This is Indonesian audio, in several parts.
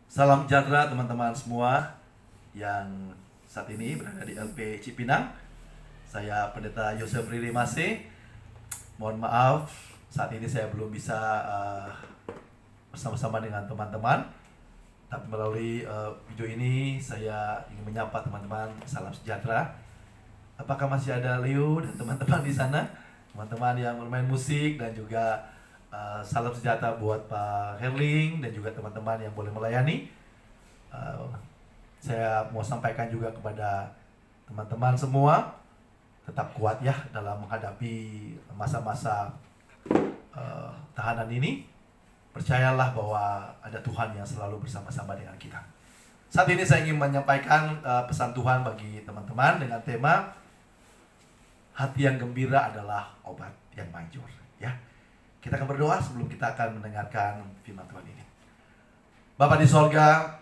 Salam sejahtera teman-teman semua yang saat ini berada di LP Cipinang. Saya Pendeta Yosef Riri Mase. Mohon maaf, saat ini saya belum bisa bersama-sama dengan teman-teman. Tapi melalui video ini saya ingin menyapa teman-teman, salam sejahtera. Apakah masih ada Leo dan teman-teman di sana? Teman-teman yang bermain musik dan juga salam sejahtera buat Pak Herling dan juga teman-teman yang boleh melayani. Saya mau sampaikan juga kepada teman-teman semua, tetap kuat ya dalam menghadapi masa-masa tahanan ini. Percayalah bahwa ada Tuhan yang selalu bersama-sama dengan kita. Saat ini saya ingin menyampaikan pesan Tuhan bagi teman-teman dengan tema hati yang gembira adalah obat yang manjur. Ya, kita akan berdoa sebelum kita akan mendengarkan firman Tuhan ini. Bapa di sorga,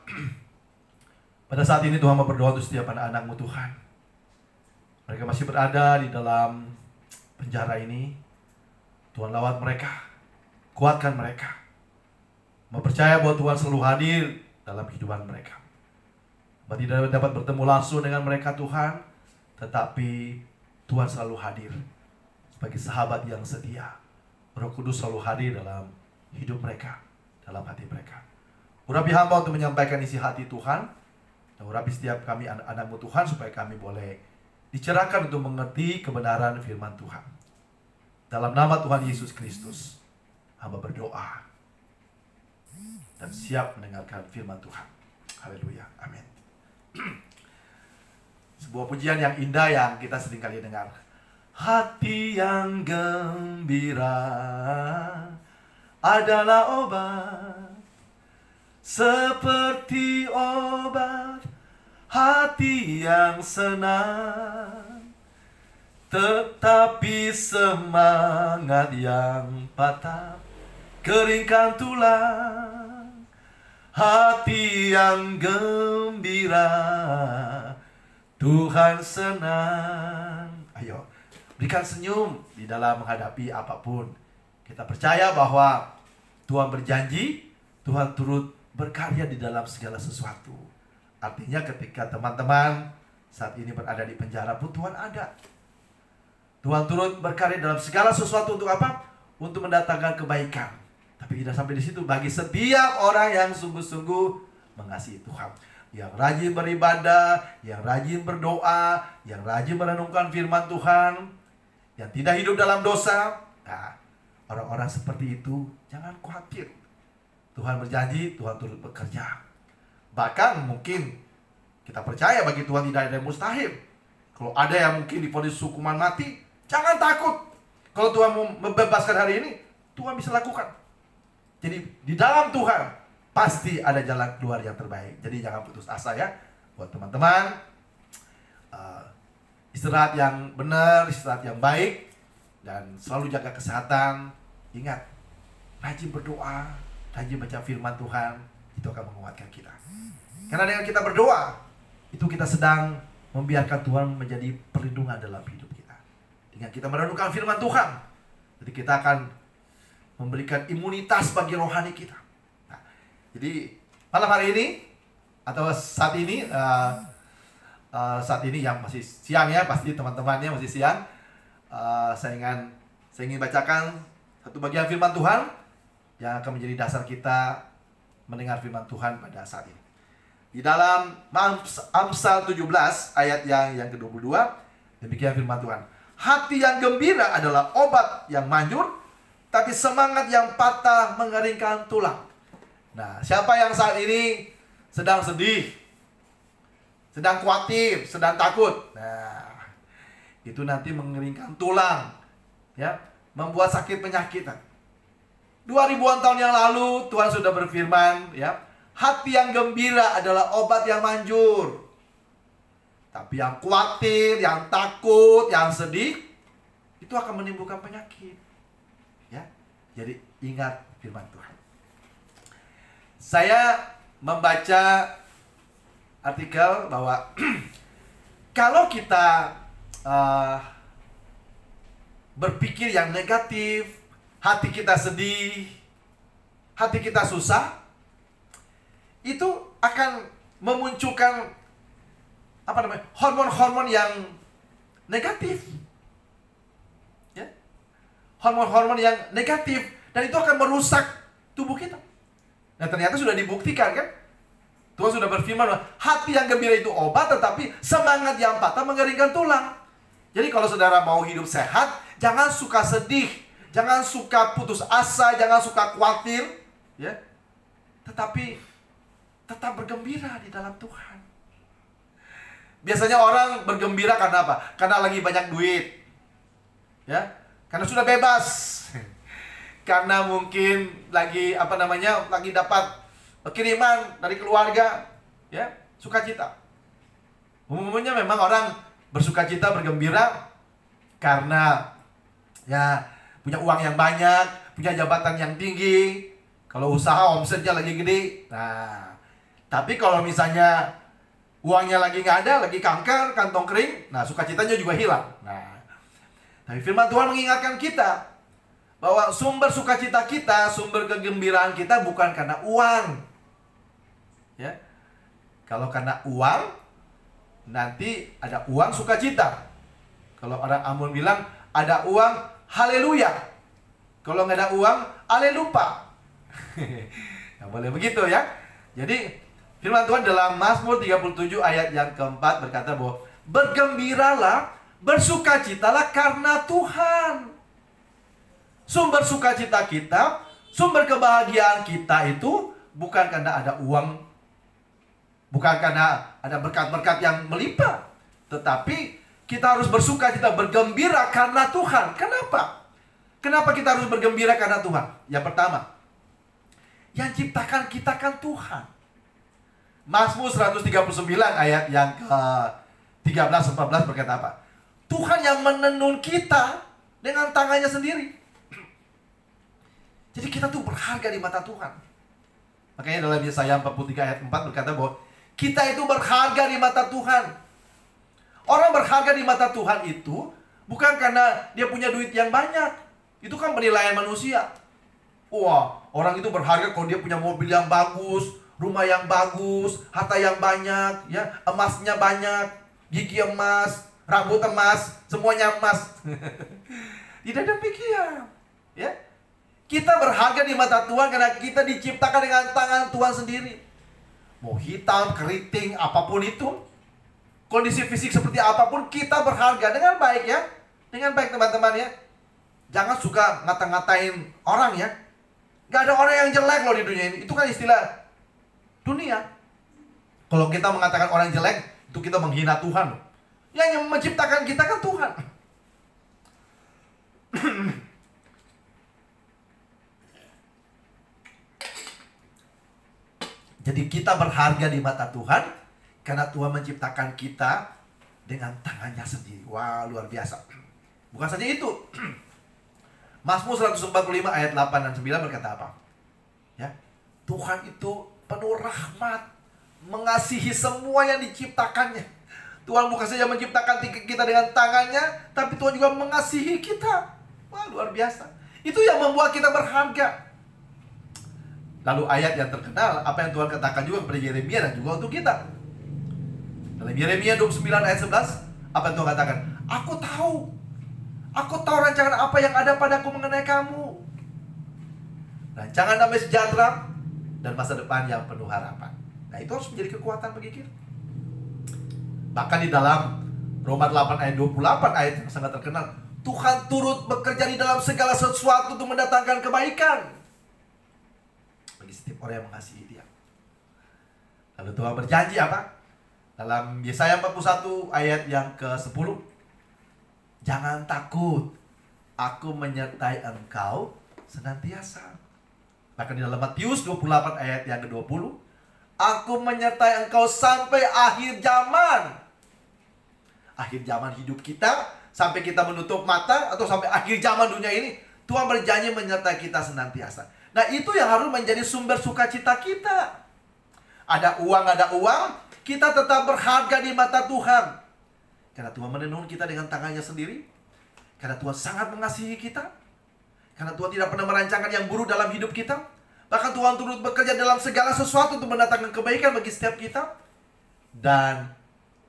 pada saat ini Tuhan mau berdoa untuk setiap anak-anak-Mu Tuhan. Mereka masih berada di dalam penjara ini. Tuhan lawat mereka, kuatkan mereka. Mempercaya bahwa Tuhan selalu hadir dalam kehidupan mereka. Bahwa tidak dapat bertemu langsung dengan mereka Tuhan, tetapi Tuhan selalu hadir sebagai sahabat yang setia. Roh Kudus selalu hadir dalam hidup mereka, dalam hati mereka. Urapi hamba untuk menyampaikan isi hati Tuhan, dan urapi setiap kami anak-anak-Mu Tuhan supaya kami boleh dicerahkan untuk mengerti kebenaran firman Tuhan. Dalam nama Tuhan Yesus Kristus, hamba berdoa dan siap mendengarkan firman Tuhan. Haleluya, amin. Sebuah pujian yang indah yang kita sering kali dengar. Hati yang gembira adalah obat, seperti obat hati yang senang. Tetapi semangat yang patah keringkan tulang. Hati yang gembira Tuhan senang. Ayo, berikan senyum di dalam menghadapi apapun. Kita percaya bahwa Tuhan berjanji, Tuhan turut berkarya di dalam segala sesuatu. Artinya ketika teman-teman saat ini berada di penjara pun Tuhan ada. Tuhan turut berkarya dalam segala sesuatu untuk apa? Untuk mendatangkan kebaikan. Tapi tidak sampai di situ, bagi setiap orang yang sungguh-sungguh mengasihi Tuhan, yang rajin beribadah, yang rajin berdoa, yang rajin merenungkan firman Tuhan, yang tidak hidup dalam dosa. Nah, orang-orang seperti itu jangan khawatir. Tuhan berjanji, Tuhan turut bekerja. Bahkan mungkin kita percaya bagi Tuhan tidak ada yang mustahil. Kalau ada yang mungkin divonis hukuman mati, jangan takut. Kalau Tuhan mau membebaskan hari ini, Tuhan bisa lakukan. Jadi di dalam Tuhan pasti ada jalan keluar yang terbaik. Jadi jangan putus asa ya buat teman-teman. Istirahat yang benar, istirahat yang baik, dan selalu jaga kesehatan. Ingat, rajin berdoa, rajin baca firman Tuhan, itu akan menguatkan kita. Karena dengan kita berdoa, itu kita sedang membiarkan Tuhan menjadi perlindungan dalam hidup kita. Dengan kita merenungkan firman Tuhan, jadi kita akan memberikan imunitas bagi rohani kita. Nah, jadi malam hari ini atau saat ini yang masih siang ya, pasti teman-temannya masih siang. Saya ingin bacakan satu bagian firman Tuhan yang akan menjadi dasar kita mendengar firman Tuhan pada saat ini. Di dalam Amsal 17 ayat yang ke-22, demikian firman Tuhan. Hati yang gembira adalah obat yang manjur, tapi semangat yang patah mengeringkan tulang. Nah, siapa yang saat ini sedang sedih, sedang khawatir, sedang takut? Nah, itu nanti mengeringkan tulang, ya, membuat sakit penyakitan. 2000-an tahun yang lalu Tuhan sudah berfirman, ya, hati yang gembira adalah obat yang manjur. Tapi yang khawatir, yang takut, yang sedih, itu akan menimbulkan penyakit. Ya, jadi ingat firman Tuhan. Saya membaca artikel bahwa kalau kita berpikir yang negatif, hati kita sedih, hati kita susah, itu akan memunculkan hormon-hormon yang negatif. Ya. Hormon-hormon yang negatif, dan itu akan merusak tubuh kita. Nah, ternyata sudah dibuktikan kan? Tuhan sudah berfirman, hati yang gembira itu obat, tetapi semangat yang patah mengeringkan tulang. Jadi kalau saudara mau hidup sehat, jangan suka sedih, jangan suka putus asa, jangan suka khawatir, ya. Tetapi tetap bergembira di dalam Tuhan. Biasanya orang bergembira karena apa? Karena lagi banyak duit, ya, karena sudah bebas, karena mungkin lagi lagi dapat kiriman dari keluarga, ya, sukacita. Umumnya memang orang bersukacita, bergembira karena ya punya uang yang banyak, punya jabatan yang tinggi, kalau usaha omsetnya lagi gede. Nah, tapi kalau misalnya uangnya lagi nggak ada, lagi kanker, kantong kering, nah sukacitanya juga hilang. Nah, tapi firman Tuhan mengingatkan kita bahwa sumber sukacita kita, sumber kegembiraan kita bukan karena uang. Ya, kalau karena uang, nanti ada uang sukacita. Kalau orang Ambon bilang ada uang, haleluya. Kalau nggak ada uang, alelupa. Nggak boleh begitu ya. Jadi firman Tuhan dalam Mazmur 37 ayat yang keempat berkata bahwa bergembiralah, bersukacitalah karena Tuhan. Sumber sukacita kita, sumber kebahagiaan kita itu bukan karena ada uang, bukan karena ada berkat-berkat yang melimpah, tetapi kita harus bersukacita, bergembira karena Tuhan. Kenapa? Kenapa kita harus bergembira karena Tuhan? Yang pertama, yang ciptakan kita kan Tuhan. Mazmur 139 ayat yang ke-13-14 berkata apa? Tuhan yang menenun kita dengan tangannya sendiri. Jadi kita tuh berharga di mata Tuhan. Makanya dalam Yesaya 43 ayat 4 berkata bahwa kita itu berharga di mata Tuhan. Orang berharga di mata Tuhan itu bukan karena dia punya duit yang banyak. Itu kan penilaian manusia. Wah, orang itu berharga kalau dia punya mobil yang bagus, rumah yang bagus, harta yang banyak, ya, emasnya banyak, gigi emas, rambut emas, semuanya emas. Tidak demikian, ya. Kita berharga di mata Tuhan karena kita diciptakan dengan tangan Tuhan sendiri. Mau hitam, keriting, apapun itu, kondisi fisik seperti apapun, kita berharga dengan baik, ya. Dengan baik, teman-teman, ya. Jangan suka ngata-ngatain orang, ya. Gak ada orang yang jelek loh di dunia ini. Itu kan istilah dunia. Kalau kita mengatakan orang jelek, itu kita menghina Tuhan. Yang menciptakan kita kan Tuhan. Jadi kita berharga di mata Tuhan karena Tuhan menciptakan kita dengan tangannya sendiri. Wah, luar biasa. Bukan saja itu. Mazmur 145 ayat 8 dan 9 berkata apa? Ya, Tuhan itu penuh rahmat, mengasihi semua yang diciptakannya. Tuhan bukan saja menciptakan kita dengan tangannya, tapi Tuhan juga mengasihi kita. Wah, luar biasa. Itu yang membuat kita berharga. Lalu ayat yang terkenal, apa yang Tuhan katakan juga kepada Yeremia dan juga untuk kita. Dalam Yeremia 29 ayat 11, apa yang Tuhan katakan? Aku tahu rancangan apa yang ada padaku mengenai kamu. Rancangan damai sejahtera dan masa depan yang penuh harapan. Nah, itu harus menjadi kekuatan bagi kita. Bahkan di dalam Roma 8 ayat 28, ayat yang sangat terkenal, Tuhan turut bekerja di dalam segala sesuatu untuk mendatangkan kebaikan bagi setiap orang yang mengasihi Dia. Lalu Tuhan berjanji apa? Dalam Yesaya 41 ayat yang ke-10, jangan takut, aku menyertai engkau senantiasa. Bahkan di dalam Matius 28 ayat yang ke-20, aku menyertai engkau sampai akhir zaman. Akhir zaman hidup kita, sampai kita menutup mata, atau sampai akhir zaman dunia ini, Tuhan berjanji menyertai kita senantiasa. Nah, itu yang harus menjadi sumber sukacita kita. Ada uang, kita tetap berharga di mata Tuhan. Karena Tuhan menenun kita dengan tangannya sendiri. Karena Tuhan sangat mengasihi kita. Karena Tuhan tidak pernah merancangkan yang buruk dalam hidup kita. Bahkan Tuhan turut bekerja dalam segala sesuatu untuk mendatangkan kebaikan bagi setiap kita. Dan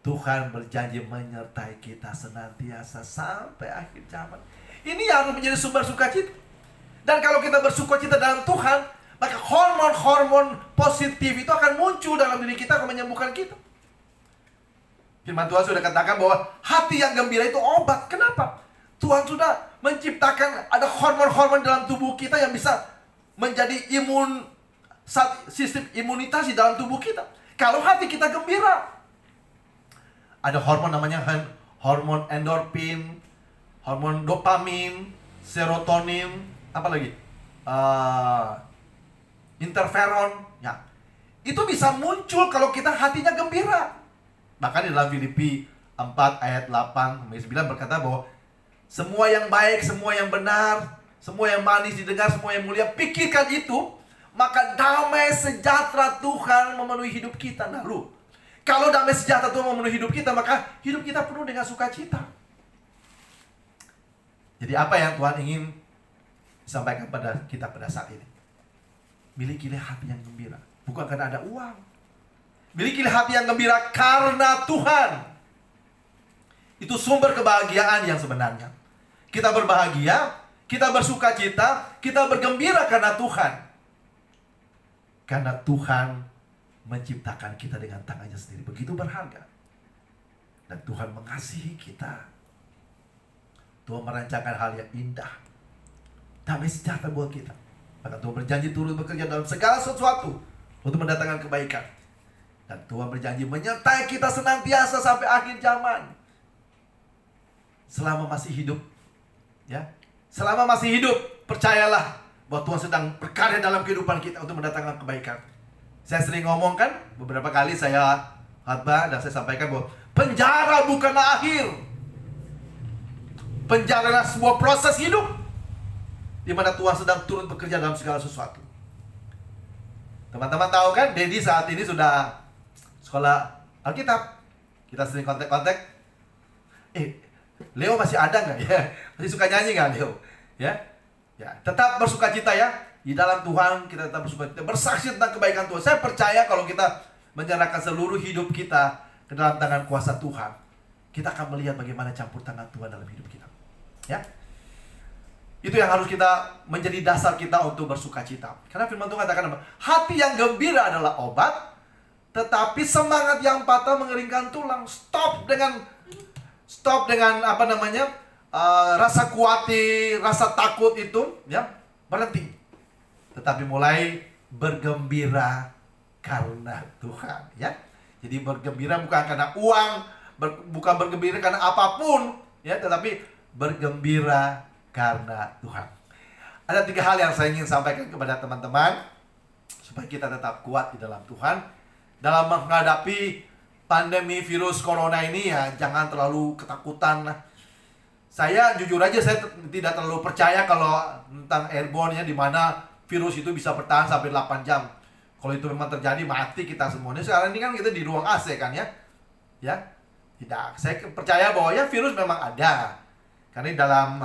Tuhan berjanji menyertai kita senantiasa sampai akhir zaman. Ini yang harus menjadi sumber sukacita. Dan kalau kita bersukacita dalam Tuhan, maka hormon-hormon positif itu akan muncul dalam diri kita, akan menyembuhkan kita. Firman Tuhan sudah katakan bahwa hati yang gembira itu obat. Kenapa? Tuhan sudah menciptakan ada hormon-hormon dalam tubuh kita yang bisa menjadi sistem imunitas di dalam tubuh kita. Kalau hati kita gembira, ada hormon namanya hormon endorfin, hormon dopamin, serotonin, apa lagi? Interferon. Ya. Itu bisa muncul kalau kita hatinya gembira. Bahkan di dalam Filipi 4 ayat 8-9 berkata bahwa semua yang baik, semua yang benar, semua yang manis didengar, semua yang mulia, pikirkan itu, maka damai sejahtera Tuhan memenuhi hidup kita. Nah, kalau damai sejahtera Tuhan memenuhi hidup kita, maka hidup kita penuh dengan sukacita. Jadi apa yang Tuhan ingin sampaikan pada kita pada saat ini? Milikilah hati yang gembira, bukan karena ada uang. Milikilah hati yang gembira karena Tuhan. Itu sumber kebahagiaan yang sebenarnya. Kita berbahagia, kita bersukacita, kita bergembira karena Tuhan. Karena Tuhan menciptakan kita dengan tangannya sendiri. Begitu berharga. Dan Tuhan mengasihi kita. Tuhan merancangkan hal yang indah. Damai sejahtera buat kita. Maka Tuhan berjanji turut bekerja dalam segala sesuatu untuk mendatangkan kebaikan. Dan Tuhan berjanji menyertai kita senantiasa sampai akhir zaman. Selama masih hidup, ya, selama masih hidup, percayalah bahwa Tuhan sedang berkarya dalam kehidupan kita untuk mendatangkan kebaikan. Saya sering ngomong kan, beberapa kali saya khotbah dan saya sampaikan bahwa penjara bukanlah akhir. Penjara adalah sebuah proses hidup di mana Tuhan sedang turut bekerja dalam segala sesuatu. Teman-teman tahu kan, Dedi saat ini sudah sekolah Alkitab. Kita sering kontak-kontak. Leo masih ada nggak ya? Masih suka nyanyi nggak Leo? Ya, tetap bersukacita ya. Di dalam Tuhan kita tetap bersukacita, bersaksi tentang kebaikan Tuhan. Saya percaya kalau kita menyerahkan seluruh hidup kita ke dalam tangan kuasa Tuhan, kita akan melihat bagaimana campur tangan Tuhan dalam hidup kita. Ya, itu yang harus kita menjadi dasar kita untuk bersukacita. Karena firman Tuhan katakan, hati yang gembira adalah obat, tetapi semangat yang patah mengeringkan tulang. Stop dengan apa namanya, rasa khawatir, rasa takut itu, ya, berhenti. Tetapi mulai bergembira karena Tuhan, ya. Jadi bergembira bukan karena uang, bukan bergembira karena apapun, ya, tetapi bergembira karena Tuhan. Ada 3 hal yang saya ingin sampaikan kepada teman-teman supaya kita tetap kuat di dalam Tuhan dalam menghadapi pandemi virus corona ini. Ya, jangan terlalu ketakutan. Saya jujur aja, saya tidak terlalu percaya kalau tentang airborne, ya, di mana virus itu bisa bertahan sampai 8 jam. Kalau itu memang terjadi, mati kita semuanya. Sekarang ini kan kita di ruang AC kan, ya. Ya, tidak. Saya percaya bahwa ya virus memang ada. Karena dalam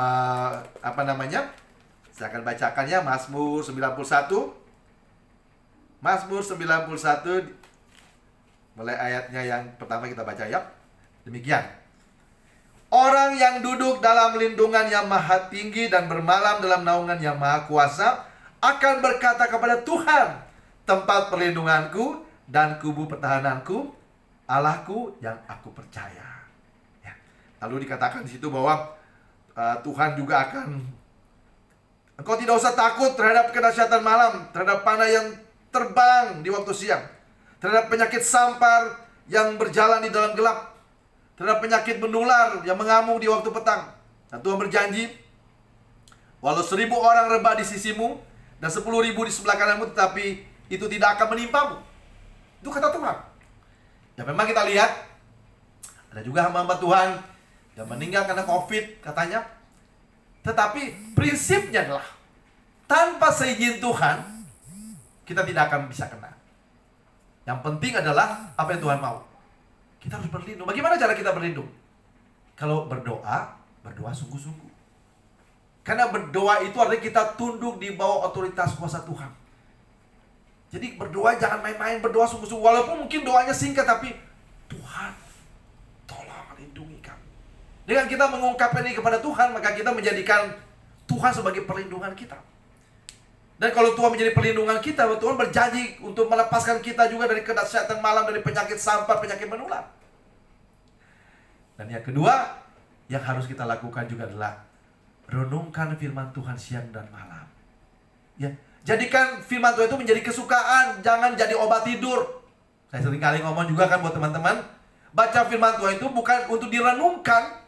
apa namanya? Saya akan bacakannya, Mazmur 91. Mazmur 91 mulai ayatnya yang pertama kita baca, ya. Demikian. Orang yang duduk dalam lindungan yang maha tinggi dan bermalam dalam naungan yang maha kuasa akan berkata kepada Tuhan, tempat perlindunganku dan kubu pertahananku, Allahku yang aku percaya. Ya. Lalu dikatakan di situ bahwa Tuhan juga akan, engkau tidak usah takut terhadap kedahsyatan malam, terhadap panah yang terbang di waktu siang, terhadap penyakit sampar yang berjalan di dalam gelap, terhadap penyakit menular yang mengamuk di waktu petang. Dan Tuhan berjanji, walau 1000 orang rebah di sisimu dan 10.000 di sebelah kananmu, tetapi itu tidak akan menimpamu. Itu kata Tuhan. Ya, memang kita lihat ada juga hamba-hamba Tuhan yang meninggal karena COVID katanya. Tetapi prinsipnya adalah tanpa seizin Tuhan kita tidak akan bisa kena. Yang penting adalah apa yang Tuhan mau. Kita harus berlindung. Bagaimana cara kita berlindung? Kalau berdoa sungguh-sungguh. Karena berdoa itu artinya kita tunduk di bawah otoritas kuasa Tuhan. Jadi berdoa jangan main-main, berdoa sungguh-sungguh. Walaupun mungkin doanya singkat, tapi Tuhan, tolong lindungi kami. Dengan kita mengungkapkan ini kepada Tuhan, maka kita menjadikan Tuhan sebagai perlindungan kita. Dan kalau Tuhan menjadi perlindungan kita, Tuhan berjanji untuk melepaskan kita juga dari kedahsyatan malam, dari penyakit sampar, penyakit menular. Dan yang kedua, yang harus kita lakukan juga adalah renungkan firman Tuhan siang dan malam. Ya, jadikan firman Tuhan itu menjadi kesukaan, jangan jadi obat tidur. Saya sering kali ngomong juga kan buat teman-teman, baca firman Tuhan itu bukan untuk direnungkan.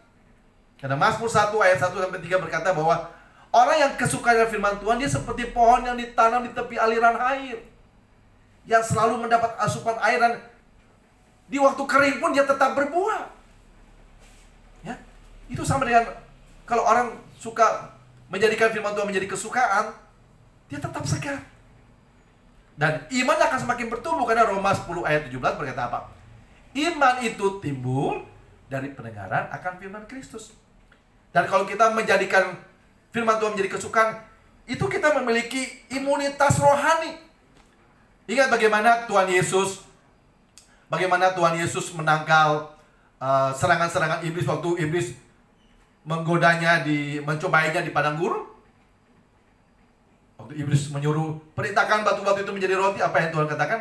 Karena Mazmur 1 ayat 1-3 berkata bahwa orang yang kesukaan dengan firman Tuhan, dia seperti pohon yang ditanam di tepi aliran air, yang selalu mendapat asupan air, dan di waktu kering pun dia tetap berbuah. Ya, itu sama dengan kalau orang suka menjadikan firman Tuhan menjadi kesukaan, dia tetap segar. Dan iman akan semakin bertumbuh, karena Roma 10 ayat 17 berkata apa? Iman itu timbul dari pendengaran akan firman Kristus. Dan kalau kita menjadikan firman Tuhan menjadi kesukaan, itu kita memiliki imunitas rohani. Ingat bagaimana Tuhan Yesus menangkal serangan-serangan iblis waktu iblis menggodanya, mencobainya di padang gurun. Waktu iblis menyuruh, perintahkan batu-batu itu menjadi roti, apa yang Tuhan katakan?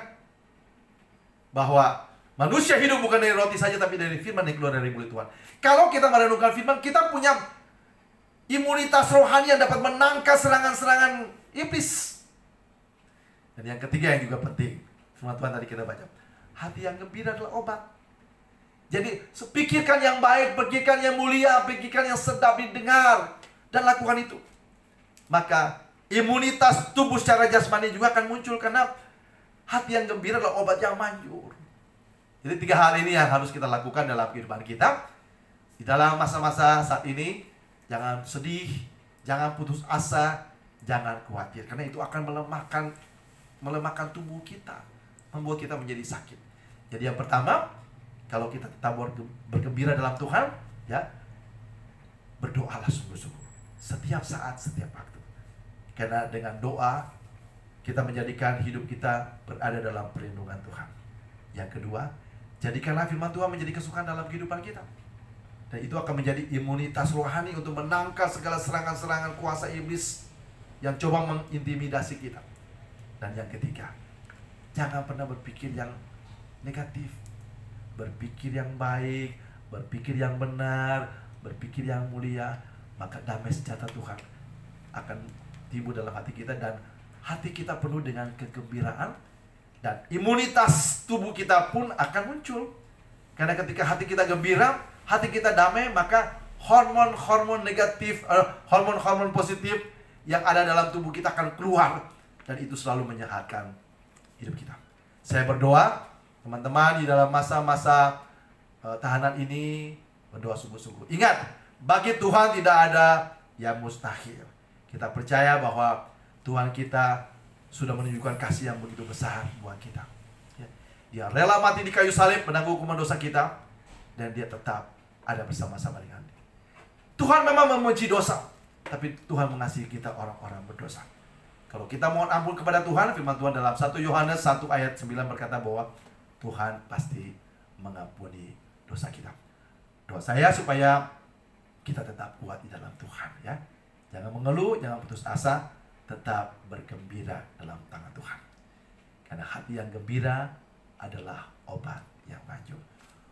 Bahwa manusia hidup bukan dari roti saja, tapi dari firman yang keluar dari mulut Tuhan. Kalau kita merenungkan firman, kita punya imunitas rohani yang dapat menangkal serangan-serangan iblis. Dan yang ketiga yang juga penting, firman Tuhan tadi kita baca, hati yang gembira adalah obat. Jadi pikirkan yang baik, pikirkan yang mulia, pikirkan yang sedap didengar, dan lakukan itu. Maka imunitas tubuh secara jasmani juga akan muncul, karena hati yang gembira adalah obat yang manjur. Jadi 3 hal ini yang harus kita lakukan dalam kehidupan kita. Di dalam masa-masa saat ini, jangan sedih, jangan putus asa, jangan khawatir, karena itu akan melemahkan tubuh kita, membuat kita menjadi sakit. Jadi yang pertama, kalau kita tetap bergembira dalam Tuhan, ya, berdoalah sungguh-sungguh setiap saat, setiap waktu. Karena dengan doa kita menjadikan hidup kita berada dalam perlindungan Tuhan. Yang kedua, jadikanlah firman Tuhan menjadi kesukaan dalam kehidupan kita. Dan itu akan menjadi imunitas rohani untuk menangkal segala serangan-serangan kuasa iblis yang coba mengintimidasi kita. Dan yang ketiga, jangan pernah berpikir yang negatif. Berpikir yang baik, berpikir yang benar, berpikir yang mulia. Maka damai sejahtera Tuhan akan timbul dalam hati kita, dan hati kita penuh dengan kegembiraan, dan imunitas tubuh kita pun akan muncul. Karena ketika hati kita gembira, hati kita damai, maka hormon-hormon negatif, hormon-hormon positif yang ada dalam tubuh kita akan keluar, dan itu selalu menyehatkan hidup kita. Saya berdoa teman-teman di dalam masa-masa tahanan ini berdoa sungguh-sungguh. Ingat, bagi Tuhan tidak ada yang mustahil. Kita percaya bahwa Tuhan kita sudah menunjukkan kasih yang begitu besar buat kita. Ya. Dia rela mati di kayu salib menanggung hukuman dosa kita, dan dia tetap ada bersama-sama dengan kita. Tuhan memang membenci dosa, tapi Tuhan mengasihi kita orang-orang berdosa. Kalau kita mohon ampun kepada Tuhan, firman Tuhan dalam 1 Yohanes 1 ayat 9 berkata bahwa Tuhan pasti mengampuni dosa kita. Doa saya supaya kita tetap kuat di dalam Tuhan, ya. Jangan mengeluh, jangan putus asa, tetap bergembira dalam tangan Tuhan. Karena hati yang gembira adalah obat yang manjur.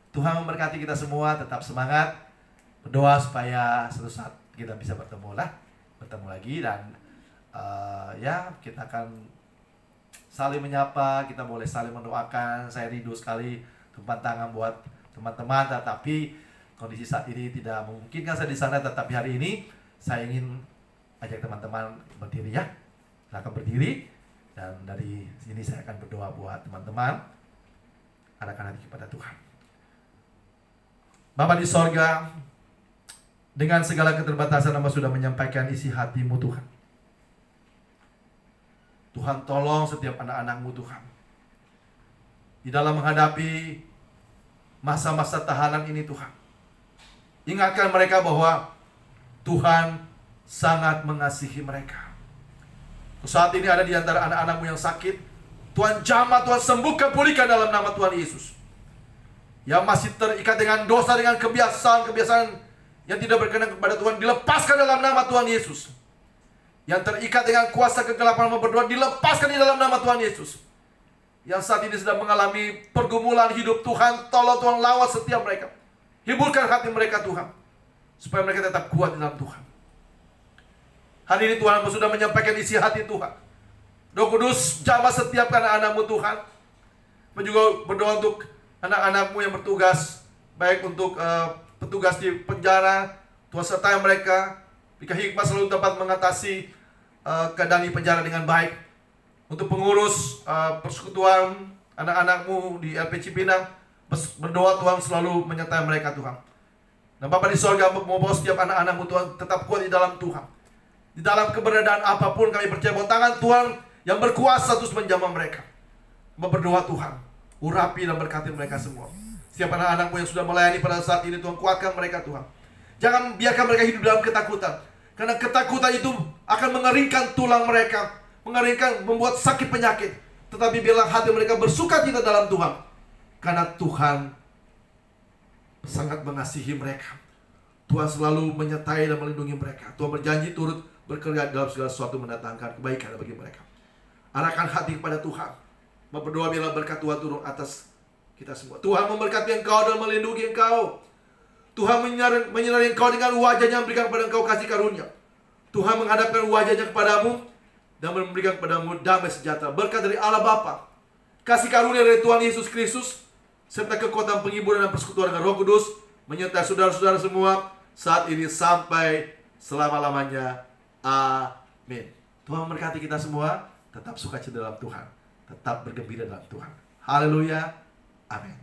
Tuhan memberkati kita semua, tetap semangat. Berdoa supaya suatu saat kita bisa bertemu lagi, dan ya, kita akan saling menyapa, kita boleh saling mendoakan. Saya rindu sekali tumpang tangan buat teman-teman, tetapi kondisi saat ini tidak memungkinkan saya di sana. Tetapi hari ini saya ingin ajak teman-teman berdiri, ya. Silakan berdiri, dan dari sini saya akan berdoa buat teman-teman. Arahkan hati kepada Tuhan. Bapa di sorga, dengan segala keterbatasan Hamba sudah menyampaikan isi hati-Mu Tuhan. Tuhan, tolong setiap anak-anak-Mu Tuhan, di dalam menghadapi masa-masa tahanan ini Tuhan. Ingatkan mereka bahwa Tuhan sangat mengasihi mereka. Saat ini ada di antara anak-anak-Mu yang sakit, Tuhan jamah, Tuhan sembuhkan, pulihkan dalam nama Tuhan Yesus. Yang masih terikat dengan dosa, dengan kebiasaan-kebiasaan yang tidak berkenan kepada Tuhan, dilepaskan dalam nama Tuhan Yesus. Yang terikat dengan kuasa kegelapan berdoa, dilepaskan di dalam nama Tuhan Yesus. Yang saat ini sedang mengalami pergumulan hidup, Tuhan tolong, Tuhan lawat setiap mereka. Hiburkan hati mereka Tuhan, supaya mereka tetap kuat di dalam Tuhan. Hari ini Tuhan sudah menyampaikan isi hati Tuhan. Roh Kudus, jamah setiap anak-anak-Mu Tuhan. Dan juga berdoa untuk anak-anak-Mu yang bertugas, baik untuk petugas di penjara, Tuhan sertai mereka, berikan hikmat selalu dapat mengatasi keadaan di penjara dengan baik. Untuk pengurus persekutuan anak-anak-Mu di LP Cipinang, berdoa Tuhan selalu menyertai mereka Tuhan. Dan Bapa di sorga membawa setiap anak-anak-Mu Tuhan tetap kuat di dalam Tuhan. Di dalam keberadaan apapun kami percaya bahwa tangan Tuhan yang berkuasa terus menjamah mereka. Berdoa Tuhan, urapi dan berkati mereka semua. Setiap anak-anak-Mu yang sudah melayani pada saat ini Tuhan, kuatkan mereka Tuhan. Jangan biarkan mereka hidup dalam ketakutan. Karena ketakutan itu akan mengeringkan tulang mereka, mengeringkan, membuat sakit penyakit. Tetapi biarlah hati mereka bersukacita dalam Tuhan. Karena Tuhan sangat mengasihi mereka. Tuhan selalu menyertai dan melindungi mereka. Tuhan berjanji turut bekerja dalam segala sesuatu, mendatangkan kebaikan bagi mereka. Arahkan hati kepada Tuhan. Berdoa biarlah berkat Tuhan turun atas kita semua. Tuhan memberkati engkau dan melindungi engkau. Tuhan menyinari engkau dengan wajahnya, memberikan kepada engkau kasih karunia. Tuhan menghadapkan wajahnya kepadamu dan memberikan kepadamu damai sejahtera. Berkat dari Allah Bapa, kasih karunia dari Tuhan Yesus Kristus, serta kekuatan penghiburan dan persekutuan dengan Roh Kudus menyertai saudara-saudara semua saat ini sampai selama-lamanya. Amin. Tuhan memberkati kita semua. Tetap sukacita dalam Tuhan, tetap bergembira dalam Tuhan. Haleluya. Amin.